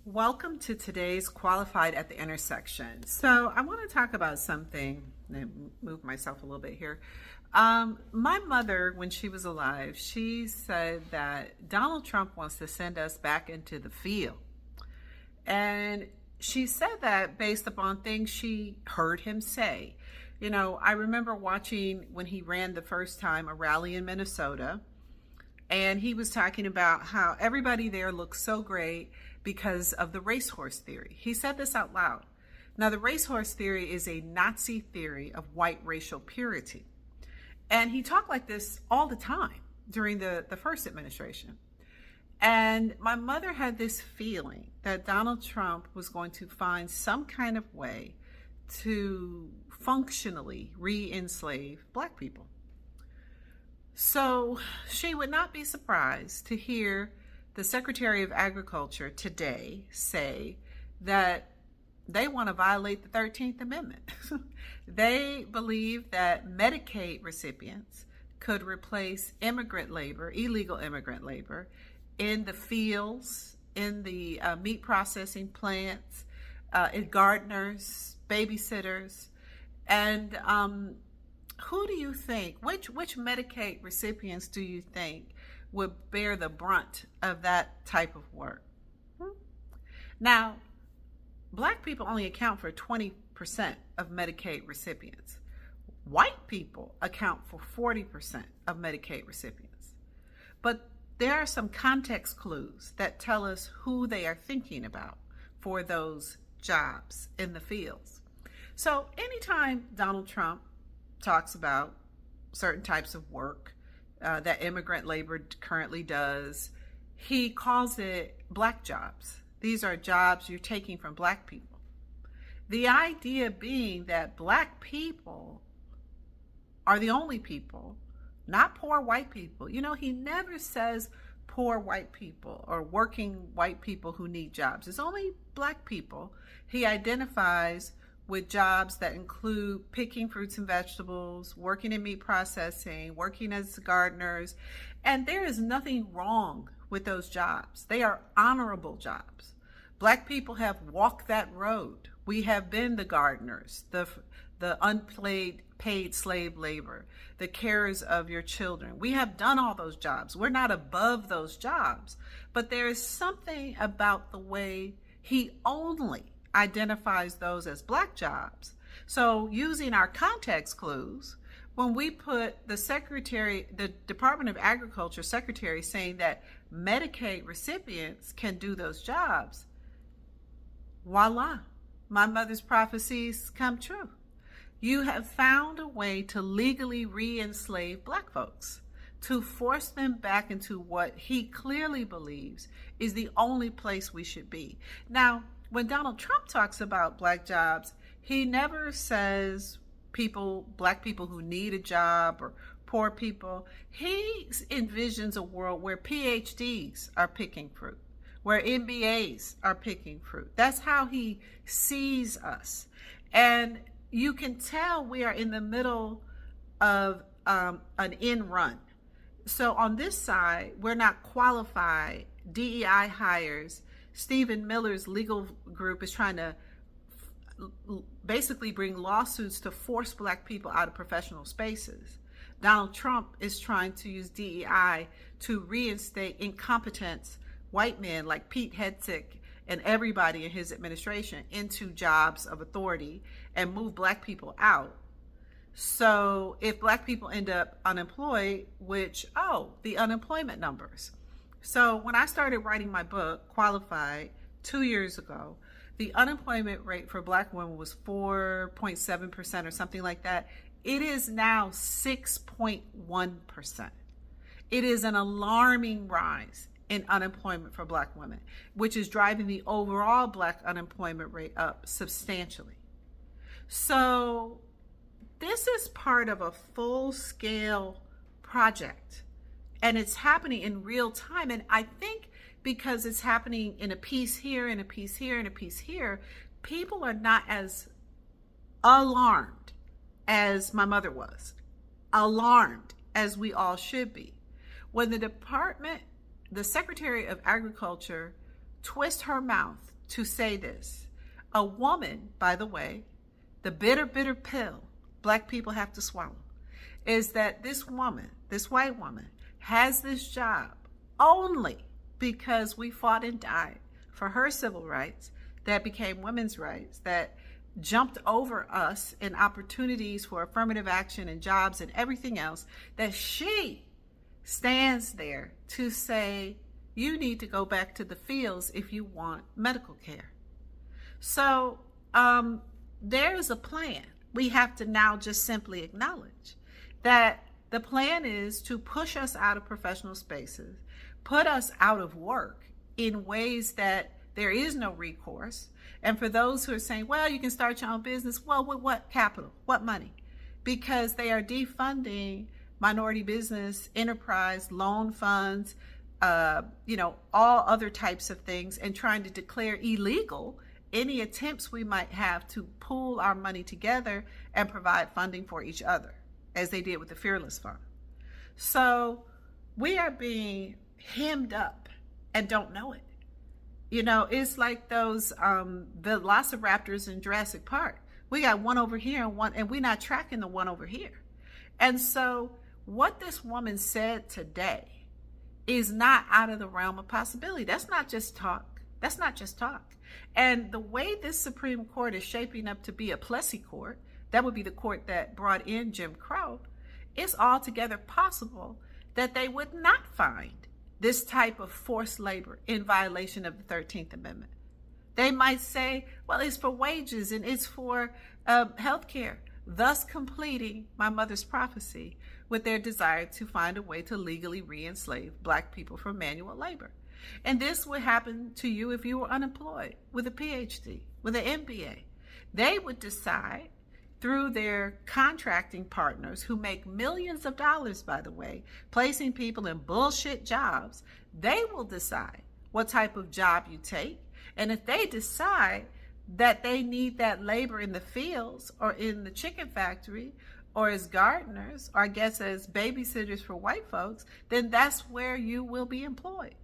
Welcome to today's Qualified at the Intersection. So I want to talk about something, and move myself a little bit here. My mother, when she was alive, she said that Donald Trump wants to send us back into the field. And she said that based upon things she heard him say. You know, I remember watching when he ran the first time a rally in Minnesota, and he was talking about how everybody there looks so great because of the racehorse theory. He said this out loud. Now, the racehorse theory is a Nazi theory of white racial purity. And he talked like this all the time during the first administration. And my mother had this feeling that Donald Trump was going to find some kind of way to functionally re-enslave Black people. So she would not be surprised to hear the Secretary of Agriculture today say that they want to violate the 13th Amendment. They believe that Medicaid recipients could replace immigrant labor, illegal immigrant labor, in the fields, in the meat processing plants, in gardeners, babysitters. And who do you think, which Medicaid recipients do you think would bear the brunt of that type of work? Now, Black people only account for 20% of Medicaid recipients. White people account for 40% of Medicaid recipients. But there are some context clues that tell us who they are thinking about for those jobs in the fields. So anytime Donald Trump talks about certain types of work that immigrant labor currently does, he calls it Black jobs. These are jobs you're taking from Black people. The idea being that Black people are the only people, not poor white people. You know, he never says poor white people or working white people who need jobs. It's only Black people. He identifies with jobs that include picking fruits and vegetables, working in meat processing, working as gardeners. And there is nothing wrong with those jobs. They are honorable jobs. Black people have walked that road. We have been the gardeners, the paid slave labor, the carers of your children. We have done all those jobs. We're not above those jobs. But there is something about the way he only identifies those as Black jobs. So using our context clues, when we put the Department of Agriculture secretary saying that Medicaid recipients can do those jobs, voila, my mother's prophecies come true. You have found a way to legally re-enslave Black folks, to force them back into what he clearly believes is the only place we should be. Now, when Donald Trump talks about Black jobs, he never says Black people who need a job or poor people. He envisions a world where PhDs are picking fruit, where MBAs are picking fruit. That's how he sees us. And you can tell we are in the middle of an end run. So on this side, we're not qualified. DEI hires. Stephen Miller's legal group is trying to basically bring lawsuits to force Black people out of professional spaces. Donald Trump is trying to use DEI to reinstate incompetent white men like Pete Hegseth and everybody in his administration into jobs of authority and move Black people out. So if Black people end up unemployed, the unemployment numbers. So when I started writing my book, Qualified, 2 years ago, the unemployment rate for Black women was 4.7% or something like that. It is now 6.1%. It is an alarming rise in unemployment for Black women, which is driving the overall Black unemployment rate up substantially. So this is part of a full-scale project. And it's happening in real time. And I think because it's happening in a piece here, and a piece here, and a piece here, people are not as alarmed as my mother was, alarmed as we all should be. When the Secretary of Agriculture twists her mouth to say this. A woman, by the way, the bitter, bitter pill Black people have to swallow is that this woman, this white woman, has this job only because we fought and died for her civil rights that became women's rights, that jumped over us in opportunities for affirmative action and jobs and everything else, that she stands there to say, you need to go back to the fields if you want medical care. So there is a plan. We have to now just simply acknowledge that the plan is to push us out of professional spaces, put us out of work in ways that there is no recourse. And for those who are saying, well, you can start your own business, well, with what capital, what money? Because they are defunding minority business, enterprise, loan funds, all other types of things, and trying to declare illegal any attempts we might have to pool our money together and provide funding for each other, as they did with the Fearless Fund. So we are being hemmed up and don't know it. It's like those velociraptors in Jurassic Park. We got one over here and we're not tracking the one over here. And so what this woman said today is not out of the realm of possibility. That's not just talk. That's not just talk. And the way this Supreme Court is shaping up to be a Plessy court, that would be the court that brought in Jim Crow, it's altogether possible that they would not find this type of forced labor in violation of the 13th Amendment. They might say, well, it's for wages and it's for health care, thus completing my mother's prophecy with their desire to find a way to legally re-enslave Black people from manual labor. And this would happen to you if you were unemployed with a PhD, with an MBA. They would decide through their contracting partners, who make millions of dollars, by the way, placing people in bullshit jobs, they will decide what type of job you take. And if they decide that they need that labor in the fields or in the chicken factory or as gardeners, or I guess as babysitters for white folks, then that's where you will be employed.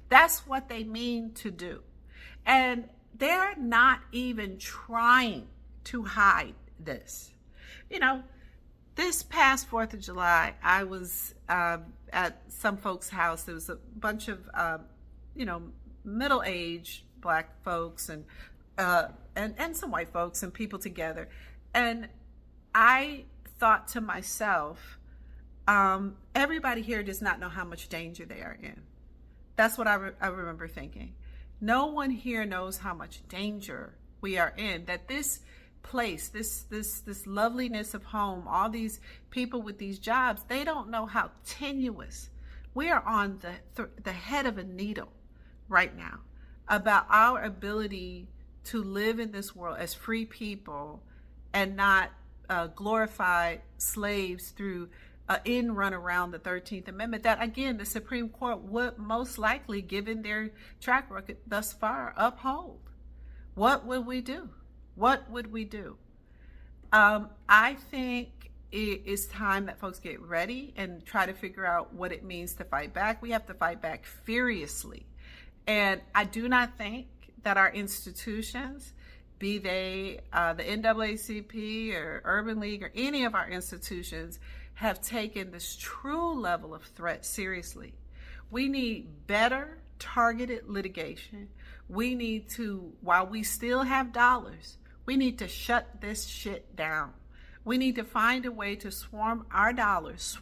That's what they mean to do. And they're not even trying to hide this. This past 4th of July, I was at some folks' house. There was a bunch of, middle-aged Black folks and some white folks and people together. And I thought to myself, everybody here does not know how much danger they are in. That's what I remember thinking. No one here knows how much danger we are in, that this place, this loveliness of home, all these people with these jobs, they don't know how tenuous. We are on the head of a needle right now about our ability to live in this world as free people and not glorified slaves through an end run around the 13th Amendment that, again, the Supreme Court would most likely, given their track record thus far, uphold. What would we do? What would we do? I think it is time that folks get ready and try to figure out what it means to fight back. We have to fight back furiously. And I do not think that our institutions, be they the NAACP or Urban League or any of our institutions, have taken this true level of threat seriously. We need better targeted litigation. We need to, while we still have dollars, we need to shut this shit down. We need to find a way to swarm our dollars,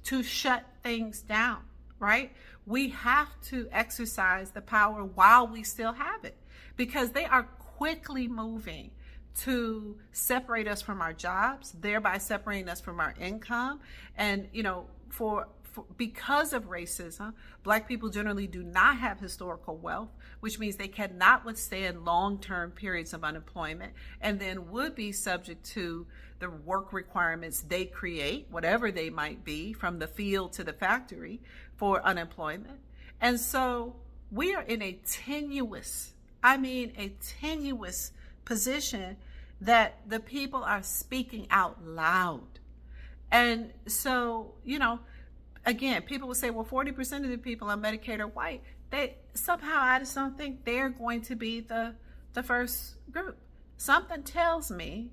to shut things down, right? We have to exercise the power while we still have it, because they are quickly moving to separate us from our jobs, thereby separating us from our income. And, because of racism, Black people generally do not have historical wealth, which means they cannot withstand long-term periods of unemployment and then would be subject to the work requirements they create, whatever they might be, from the field to the factory for unemployment. And so we are in a tenuous position that the people are speaking out loud. And so, again, people will say, well, 40% of the people on Medicaid are white. they somehow, I just don't think they're going to be the first group. Something tells me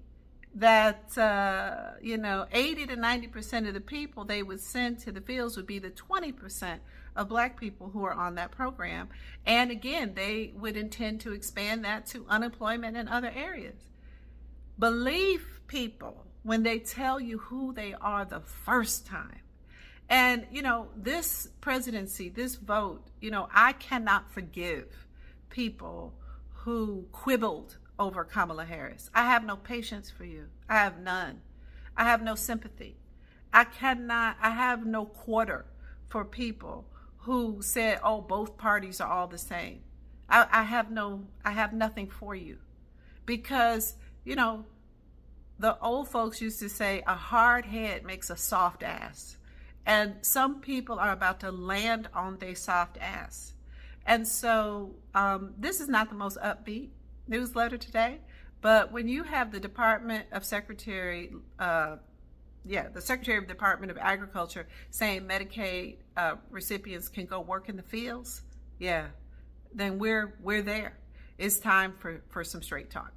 that 80 to 90% of the people they would send to the fields would be the 20% of Black people who are on that program. And again, they would intend to expand that to unemployment in other areas. Believe people when they tell you who they are the first time. And, this presidency, this vote, I cannot forgive people who quibbled over Kamala Harris. I have no patience for you. I have none. I have no sympathy. I have no quarter for people who said, oh, both parties are all the same. I have nothing for you. Because, the old folks used to say a hard head makes a soft ass. And some people are about to land on their soft ass. And so this is not the most upbeat newsletter today, but when you have the Secretary of the Department of Agriculture saying Medicaid recipients can go work in the fields, then we're there. It's time for some straight talk.